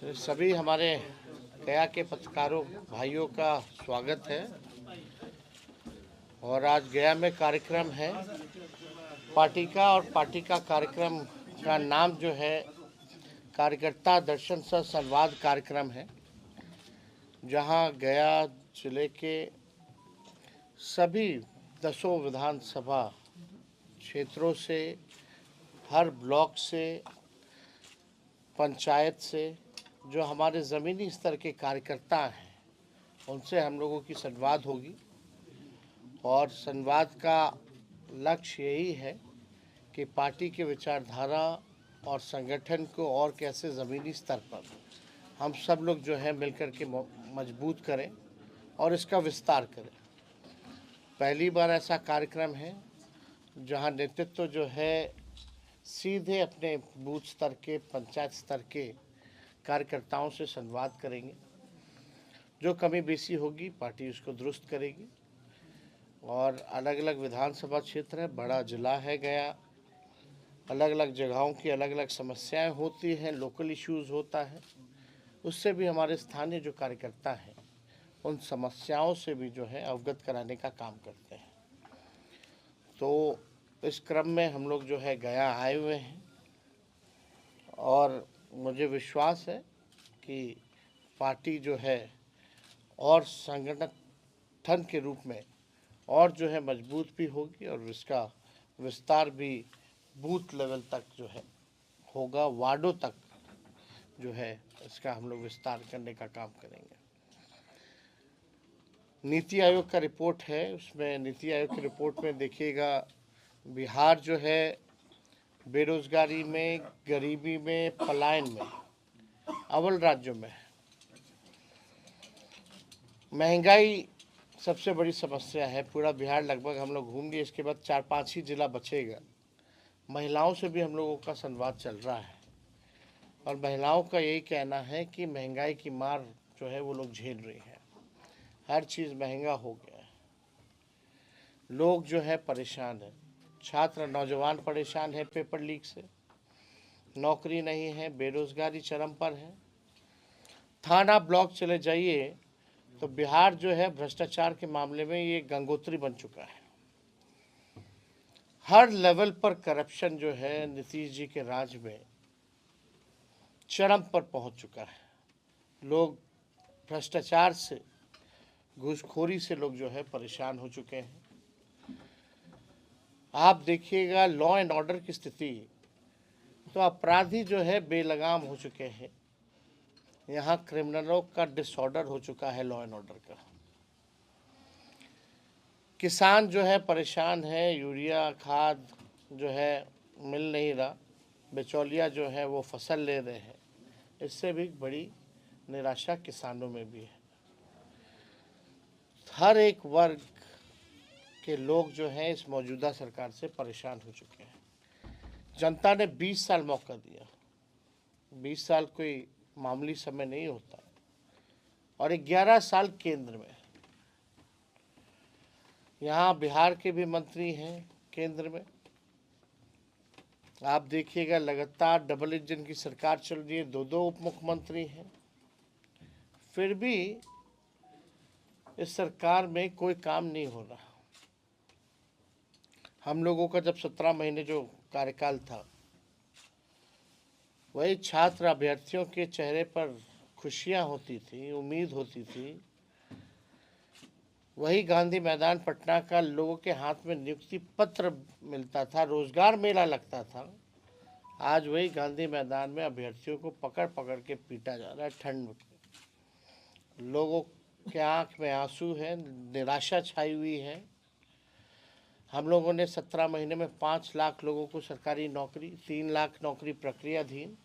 सभी हमारे गया के पत्रकारों भाइयों का स्वागत है। और आज गया में कार्यक्रम है पार्टी का, और पार्टी का कार्यक्रम का नाम जो है कार्यकर्ता दर्शन सह संवाद कार्यक्रम है, जहां गया जिले के सभी 10 विधानसभा क्षेत्रों से, हर ब्लॉक से, पंचायत से जो हमारे ज़मीनी स्तर के कार्यकर्ता हैं उनसे हम लोगों की संवाद होगी। और संवाद का लक्ष्य यही है कि पार्टी के विचारधारा और संगठन को और कैसे ज़मीनी स्तर पर हम सब लोग जो है मिलकर के मजबूत करें और इसका विस्तार करें। पहली बार ऐसा कार्यक्रम है जहां नेतृत्व जो है सीधे अपने बूथ स्तर के, पंचायत स्तर के कार्यकर्ताओं से संवाद करेंगे। जो कमी बेसी होगी पार्टी उसको दुरुस्त करेगी। और अलग अलग विधानसभा क्षेत्र है, बड़ा जिला है गया, अलग अलग जगहों की अलग अलग समस्याएं होती हैं, लोकल इश्यूज़ होता है, उससे भी हमारे स्थानीय जो कार्यकर्ता हैं उन समस्याओं से भी जो है अवगत कराने का काम करते हैं। तो इस क्रम में हम लोग जो है गया आए हुए हैं और मुझे विश्वास है कि पार्टी जो है और संगठन के रूप में और जो है मजबूत भी होगी और इसका विस्तार भी बूथ लेवल तक जो है होगा, वार्डों तक जो है इसका हम लोग विस्तार करने का काम करेंगे। नीति आयोग का रिपोर्ट है, उसमें नीति आयोग की रिपोर्ट में देखिएगा बिहार जो है बेरोजगारी में, गरीबी में, पलायन में अव्वल राज्यों में है। महंगाई सबसे बड़ी समस्या है, पूरा बिहार लगभग हम लोग घूम लिए, इसके बाद 4-5 ही जिला बचेगा। महिलाओं से भी हम लोगों का संवाद चल रहा है और महिलाओं का यही कहना है कि महंगाई की मार जो है वो लोग झेल रही है, हर चीज़ महंगा हो गया है, लोग जो है परेशान हैं, छात्र नौजवान परेशान है पेपर लीक से, नौकरी नहीं है, बेरोजगारी चरम पर है। थाना ब्लॉक चले जाइए तो बिहार जो है भ्रष्टाचार के मामले में ये गंगोत्री बन चुका है। हर लेवल पर करप्शन जो है नीतीश जी के राज में चरम पर पहुंच चुका है। लोग भ्रष्टाचार से, घूसखोरी से लोग जो है परेशान हो चुके हैं। आप देखिएगा लॉ एंड ऑर्डर की स्थिति, तो अपराधी जो है बेलगाम हो चुके हैं। यहाँ क्रिमिनलों का डिसऑर्डर हो चुका है लॉ एंड ऑर्डर का। किसान जो है परेशान है, यूरिया खाद जो है मिल नहीं रहा, बिचौलिया जो है वो फसल ले रहे हैं, इससे भी बड़ी निराशा किसानों में भी है। हर एक वर्ग के लोग जो हैं इस मौजूदा सरकार से परेशान हो चुके हैं। जनता ने 20 साल मौका दिया, 20 साल कोई मामूली समय नहीं होता, और 11 साल केंद्र में। यहाँ बिहार के भी मंत्री हैं केंद्र में, आप देखिएगा लगातार डबल इंजन की सरकार चल रही है, 2-2 उप मुख्यमंत्री हैं, फिर भी इस सरकार में कोई काम नहीं हो रहा। हम लोगों का जब 17 महीने जो कार्यकाल था, वही छात्र अभ्यर्थियों के चेहरे पर खुशियां होती थी, उम्मीद होती थी, वही गांधी मैदान पटना का लोगों के हाथ में नियुक्ति पत्र मिलता था, रोजगार मेला लगता था। आज वही गांधी मैदान में अभ्यर्थियों को पकड़ पकड़ के पीटा जा रहा है ठंड में। लोगों के आंख में आंसू है, निराशा छाई हुई है। हम लोगों ने 17 महीने में 5 लाख लोगों को सरकारी नौकरी, 3 लाख नौकरी प्रक्रियाधीन,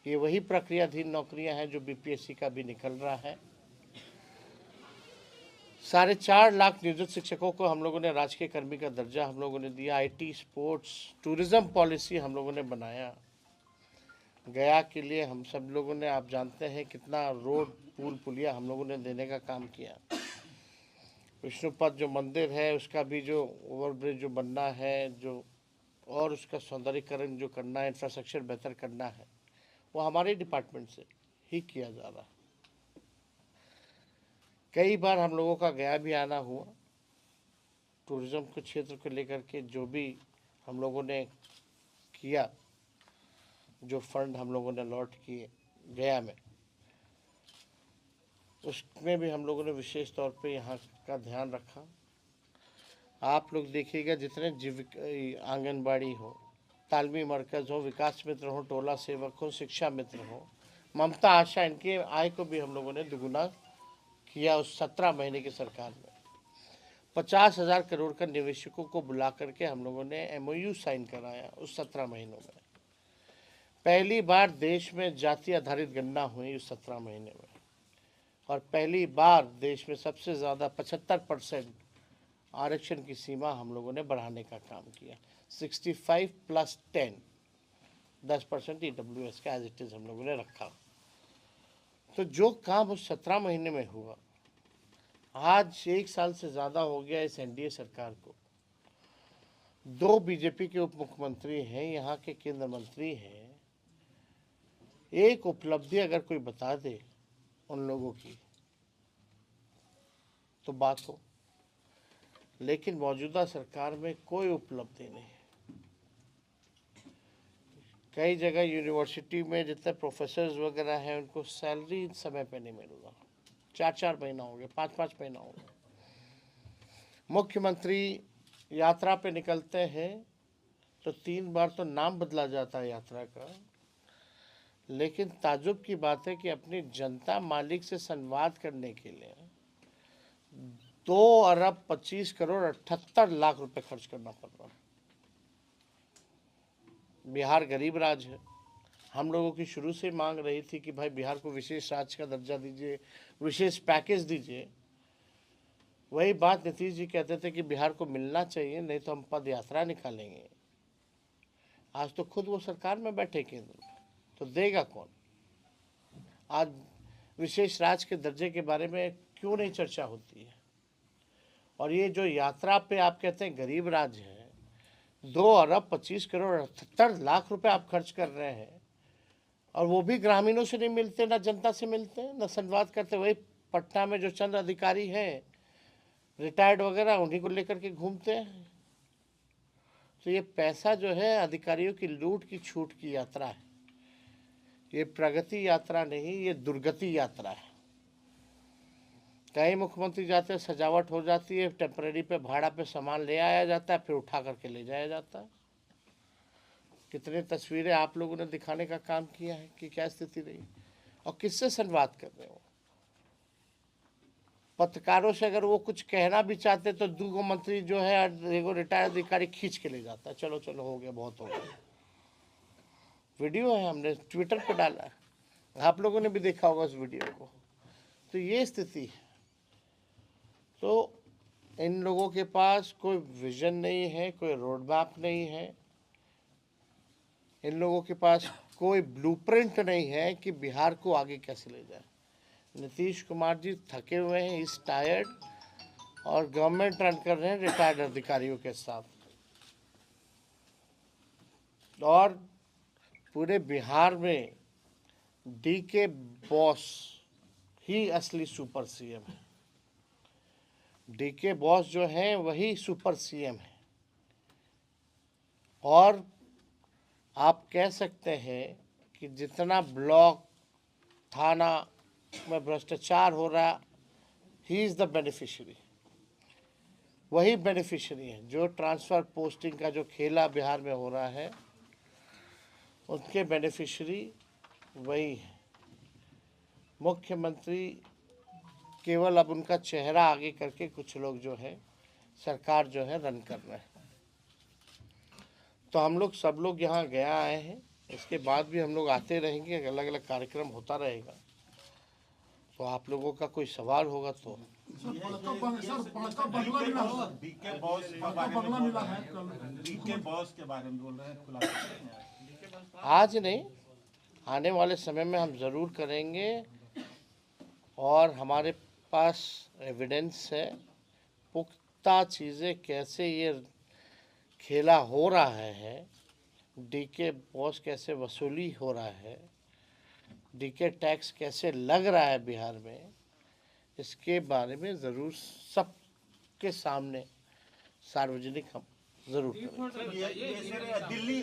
ये वही प्रक्रियाधीन नौकरियां हैं जो बीपीएससी का भी निकल रहा है। 4.5 लाख नियोजित शिक्षकों को हम लोगों ने राजकीय कर्मी का दर्जा हम लोगों ने दिया। आईटी, स्पोर्ट्स, टूरिज्म पॉलिसी हम लोगों ने बनाया। गया के लिए हम सब लोगों ने, आप जानते हैं कितना रोड, पुल, पुलिया हम लोगों ने देने का काम किया। विष्णुपद जो मंदिर है उसका भी जो ओवरब्रिज जो बनना है, जो और उसका सौंदर्यीकरण जो करना है, इंफ्रास्ट्रक्चर बेहतर करना है, वो हमारे डिपार्टमेंट से। ही किया जा रहा है। कई बार हम लोगों का गया भी आना हुआ, टूरिज्म के क्षेत्र को लेकर के जो भी हम लोगों ने किया, जो फंड हम लोगों ने अलॉट किए गया में, उसमें भी हम लोगों ने विशेष तौर पे यहाँ का ध्यान रखा। आप लोग देखिएगा, जितने आंगनबाड़ी हो, तालमी मरकज़ हो, विकास मित्र हो, टोला सेवक हो, शिक्षा मित्र हो, ममता आशा, इनके आय को भी हम लोगों ने दुगुना किया उस 17 महीने की सरकार में। 50,000 करोड़ का निवेशकों को बुला करके हम लोगों ने MOU साइन कराया उस 17 महीनों में। पहली बार देश में जाति आधारित गणना हुई उस 17 महीने में, और पहली बार देश में सबसे ज़्यादा 75% आरक्षण की सीमा हम लोगों ने बढ़ाने का काम किया। 65 + 10% EWS का एज इट इज़ हम लोगों ने रखा। तो जो काम उस 17 महीने में हुआ, आज 1 साल से ज़्यादा हो गया इस NDA सरकार को। 2 बीजेपी के उप मुख्यमंत्री हैं, यहाँ के केंद्र मंत्री हैं। एक उपलब्धि अगर कोई बता दे उन लोगों की तो बात हो, लेकिन मौजूदा सरकार में कोई उपलब्धि नहीं है। कई जगह यूनिवर्सिटी में जितने प्रोफेसर्स वगैरह हैं, उनको सैलरी समय पे नहीं मिल रहा। 4-4 महीना हो गया, 5-5 महीना हो गया। मुख्यमंत्री यात्रा पे निकलते हैं तो 3 बार तो नाम बदला जाता है यात्रा का, लेकिन ताज्जुब की बात है कि अपनी जनता मालिक से संवाद करने के लिए 2 अरब 25 करोड़ 78 लाख रुपए खर्च करना पड़ रहा है। बिहार गरीब राज्य है। हम लोगों की शुरू से मांग रही थी कि भाई बिहार को विशेष राज्य का दर्जा दीजिए, विशेष पैकेज दीजिए। वही बात नीतीश जी कहते थे कि बिहार को मिलना चाहिए, नहीं तो हम पद यात्रा निकालेंगे। आज तो खुद वो सरकार में बैठे केंद्र में, तो देगा कौन? आज विशेष राज्य के दर्जे के बारे में क्यों नहीं चर्चा होती है? और ये जो यात्रा पे आप कहते हैं गरीब राज्य है, 2 अरब 25 करोड़ 78 लाख रुपए आप खर्च कर रहे हैं, और वो भी ग्रामीणों से नहीं मिलते, ना जनता से मिलते, ना संवाद करते। वही पटना में जो चंद अधिकारी हैं रिटायर्ड वगैरह, उन्हीं को लेकर के घूमते हैं। तो ये पैसा जो है अधिकारियों की लूट की छूट की यात्रा है। ये प्रगति यात्रा नहीं, ये दुर्गति यात्रा है। कई मुख्यमंत्री जाते हैं, सजावट हो जाती है, टेम्परेरी पे भाड़ा पे सामान ले आया जाता है, फिर उठा करके ले जाया जाता है। कितनी तस्वीरें आप लोगों ने दिखाने का काम किया है कि क्या स्थिति रही, और किससे संवाद कर रहे हो? पत्रकारों से अगर वो कुछ कहना भी चाहते तो 2 मंत्री जो है, एगो रिटायर्ड अधिकारी खींच के ले जाता है, चलो चलो हो गया, बहुत हो गया। वीडियो है, हमने ट्विटर पे डाला है, आप लोगों ने भी देखा होगा उस वीडियो को। तो ये स्थिति है। तो इन लोगों के पास कोई विजन नहीं है, कोई रोड मैप नहीं है, इन लोगों के पास कोई ब्लूप्रिंट नहीं है कि बिहार को आगे कैसे ले जाए। नीतीश कुमार जी थके हुए हैं, इस टायर्ड, और गवर्नमेंट रन कर रहे हैं रिटायर्ड अधिकारियों के साथ। और पूरे बिहार में DK बॉस ही असली सुपर CM है। DK बॉस जो है वही सुपर CM है। और आप कह सकते हैं कि जितना ब्लॉक थाना में भ्रष्टाचार हो रहा, ही इज़ द बेनिफिशियरी। वही बेनिफिशियरी है। जो ट्रांसफ़र पोस्टिंग का जो खेला बिहार में हो रहा है, उनके बेनिफिशियरी वही है। मुख्यमंत्री केवल अब उनका चेहरा आगे करके कुछ लोग जो है सरकार जो है रन कर रहे हैं। तो हम लोग सब लोग यहाँ गया आए हैं, इसके बाद भी हम लोग आते रहेंगे, अलग अलग कार्यक्रम होता रहेगा। तो आप लोगों का कोई सवाल होगा तो। आज नहीं, आने वाले समय में हम ज़रूर करेंगे, और हमारे पास एविडेंस है, पुख्ता चीज़ें कैसे ये खेला हो रहा है, DK बॉस कैसे वसूली हो रहा है, डीके टैक्स कैसे लग रहा है बिहार में, इसके बारे में ज़रूर सबके सामने सार्वजनिक हम जरूर करेंगे। सर दिल्ली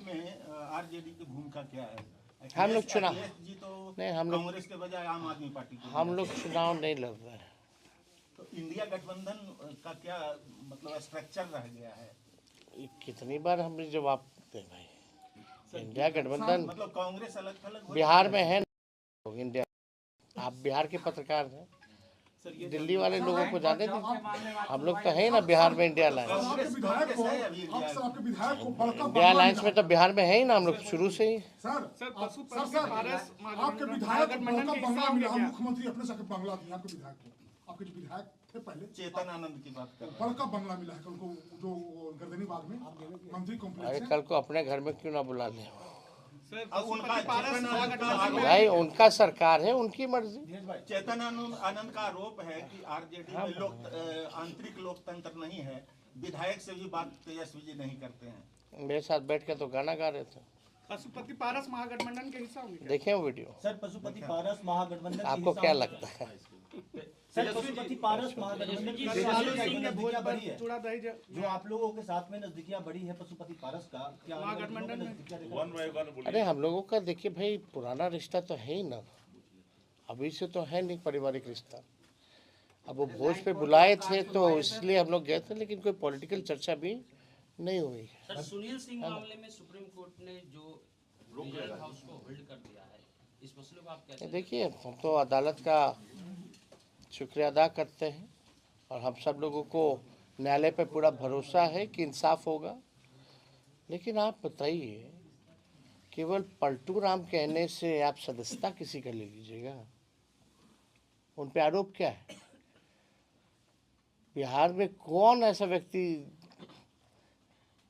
में आरजेडी की भूमिका क्या है? हम लोग चुनाव जी तो नहीं, हम लोग कांग्रेस के बजाय आम आदमी पार्टी को हम लोग चुनाव नहीं लड़ रहे हैं। तो इंडिया गठबंधन का क्या मतलब स्ट्रक्चर रह गया है? कितनी बार हमने जवाब दे भाई, इंडिया गठबंधन मतलब कांग्रेस अलग थलग बिहार में है इंडिया। आप बिहार के पत्रकार हैं, दिल्ली वाले लोगों को जाने दीजिए, हम लोग तो है ना बिहार में इंडिया अलायंस। इंडिया अलायंस में तो बिहार में है ही ना हम लोग शुरू से ही। आपके विधायक मुख्यमंत्री अपने से बंगला दिया, आपके विधायक को, आपके जो विधायक थे पहले चेतन आनंद की बात कर बड़का बंगला मिला है उनको, जो गर्दनी बाग में मंत्री कॉम्प्लेक्स। अरे कल को अपने घर में क्यों ना बुला लें उनका भाई, उनका सरकार है, उनकी मर्जी। चेतन आनंद का आरोप है कि आरजेडी में आंतरिक लोकतंत्र नहीं है, विधायक से भी बात तेजस्वी जी नहीं करते हैं। मेरे साथ बैठ के तो गाना गा रहे थे। पशुपति पारस महागठबंधन के हिस्सा होंगे? देखें वो वीडियो। सर पशुपति पारस महागठबंधन आपको क्या लगता है? सर पशुपति पारस महागठबंधन की नजदीकियां बढ़ी है, जो आप लोगों के साथ में नजदीकियां बढ़ी है पशुपति पारस का, क्या महागठबंधन में? अरे हम लोगों का देखिए भाई, पुराना रिश्ता तो है ही ना, अभी से तो है नहीं पारिवारिक रिश्ता। अब वो भोज पे बुलाए थे तो इसलिए हम लोग गए थे, लेकिन कोई पॉलिटिकल चर्चा भी नहीं हुई। सर सुनील सिंह मामले में सुप्रीम कोर्ट ने जो रीजनल हाउस को होल्ड कर दिया है, इस मसले को आप कैसे? देखिए, हम तो अदालत का शुक्रिया अदा करते हैं और हम सब लोगों को न्यायालय पे पूरा भरोसा है कि इंसाफ होगा। लेकिन आप बताइए, केवल पलटू राम कहने से आप सदस्यता किसी का ले लीजिएगा? उन पे आरोप क्या है? बिहार में कौन ऐसा व्यक्ति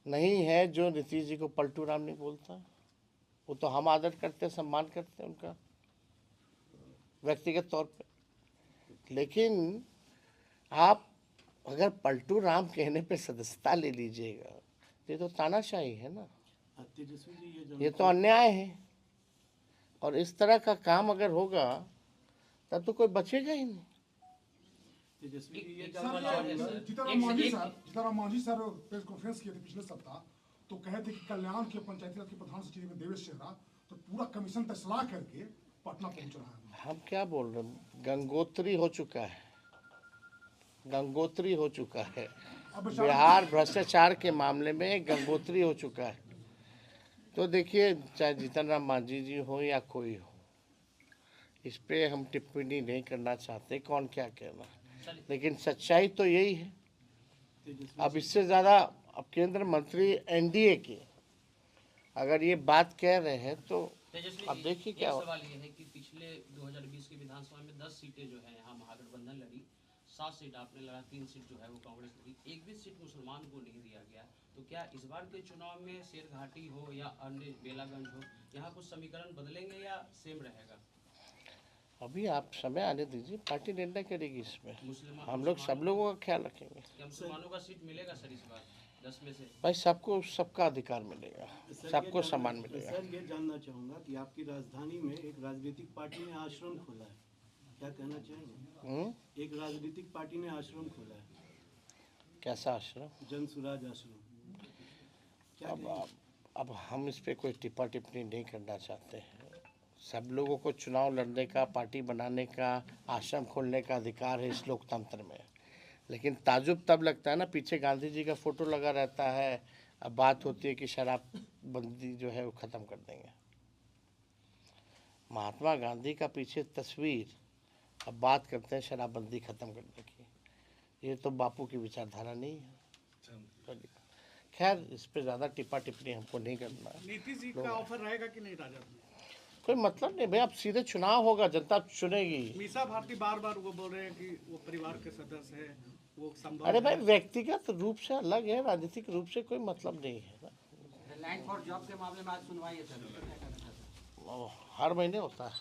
नहीं है जो नीतीश जी को पलटू राम नहीं बोलता? वो तो हम आदर करते हैं, सम्मान करते हैं उनका व्यक्तिगत तौर पे। लेकिन आप अगर पलटू राम कहने पे सदस्यता ले लीजिएगा, ये तो तानाशाही है ना, ये तो अन्याय है। और इस तरह का काम अगर होगा तब तो कोई बचेगा ही नहीं। Jitanram Manjhi sir press conference किए थे पिछले सप्ताह, तो कहे थे कि कल्याण के पंचायती राज के प्रधान सचिव देवेश चेहरा तो पूरा कमीशन तय सलाह करके पटना पहुंच रहा है। हम क्या बोल रहे हैं, गंगोत्री हो चुका है, गंगोत्री हो चुका है बिहार भ्रष्टाचार के मामले में, गंगोत्री हो चुका है। तो देखिए, चाहे जीतनराम मांझी जी हो या कोई हो, इस पे हम टिप्पणी नहीं करना चाहते कौन क्या कहना, लेकिन सच्चाई तो यही है। अब इससे ज़्यादा अब केंद्र मंत्री एनडीए के अगर ये बात कह रहे हैं तो अब देखिए क्या हो। सवाल ये है कि पिछले 2020 की विधानसभा में 10 सीटें जो है यहाँ महागठबंधन लड़ी, 7 सीट आपने लड़ा, 3 सीट जो है वो कांग्रेस लड़ी, एक भी सीट मुसलमान को नहीं दिया गया। तो क्या इस बार के चुनाव में शेरघाटी हो या अन्य बेलागंज हो, यहाँ कुछ समीकरण बदलेंगे या सेम रहेगा? अभी आप समय आने दीजिए, पार्टी निर्णय करेगी इसमें। हम लोग सब लोगों का ख्याल रखेंगे। मुसलमानों का सीट मिलेगा सर इस बार 10 में से? भाई सबको सबका अधिकार मिलेगा, सबको सम्मान मिलेगा। सर ये जानना चाहूँगा कि आपकी राजधानी में एक राजनीतिक पार्टी ने आश्रम खोला है, क्या कहना चाहेंगे? एक राजनीतिक पार्टी ने आश्रम खोला है। कैसा आश्रम? जन सुराज आश्रम। अब हम इस पे कोई टिप्पा टिप्पणी नहीं करना चाहते हैं। सब लोगों को चुनाव लड़ने का, पार्टी बनाने का, आश्रम खोलने का अधिकार है इस लोकतंत्र में। लेकिन ताजुब तब लगता है ना, पीछे गांधी जी का फोटो लगा रहता है, अब बात होती है कि शराबबंदी जो है वो ख़त्म कर देंगे। महात्मा गांधी का पीछे तस्वीर, अब बात करते हैं शराबबंदी ख़त्म करने की। ये तो बापू की विचारधारा नहीं है। खैर, इस पे ज़्यादा टिप्पा टिप्पणी हमको नहीं करना है। नीतीश जी का ऑफर रहेगा कि नहीं राजद में? कोई मतलब नहीं भाई, अब सीधे चुनाव होगा, जनता चुनेगी। मीसा भारती बार बार वो बोल रहे हैं कि वो परिवार के सदस्य है, वो संभव। अरे भाई, व्यक्तिगत रूप से अलग है, राजनीतिक रूप से कोई मतलब नहीं है ना। लैंड फॉर जॉब के मामले में आज सुनवाई है सर, हर महीने होता है।